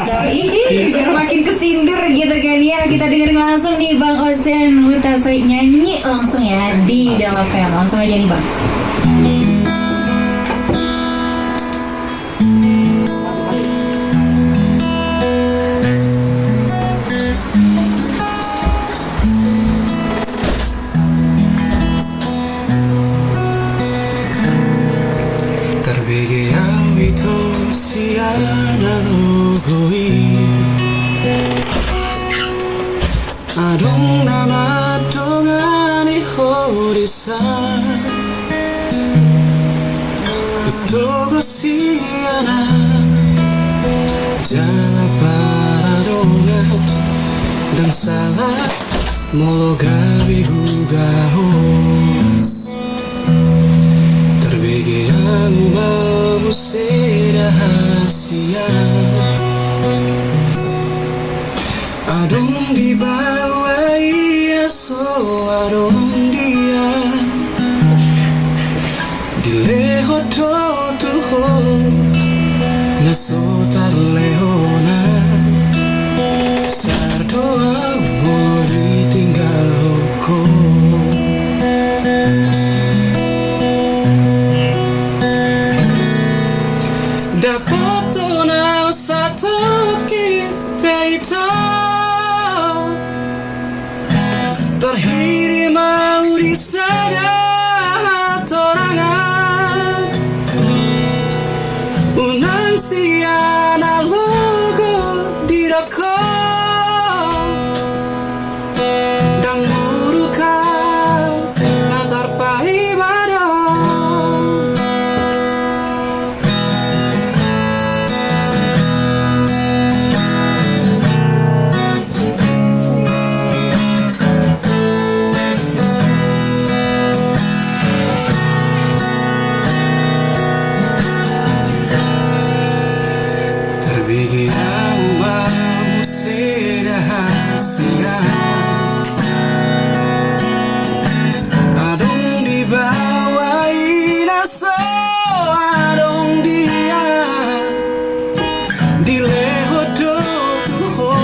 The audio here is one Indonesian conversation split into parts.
Biar makin kesindir gitu kan ya. Kita dengerin langsung nih Bang Osen Mutasoy nyanyi langsung ya di Del FM. Langsung aja nih Bang. Adong nama dongani horisa Togo siana Jala para donga Dan salah mologa bihugaho Terbege yang mau rahasia Adong di bawah so adong dia Di leho tuho Naso tar lehona Sardoa mau ditinggal hoko Dapat tonau satu kita Terhirim mau di sana torangan Unang siana logo di roko Dan murukau natar paibado Adong di bawah inaso adong dia Di leho tuho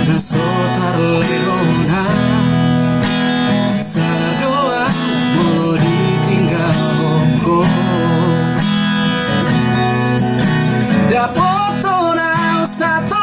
Naso tar lehona Sardoa molo ditinggal hoko Dapoto nau satu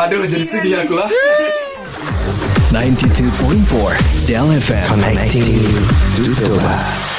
Aduh, jadi sedih aku lah. 92.4 Del FM, connecting you to Toba.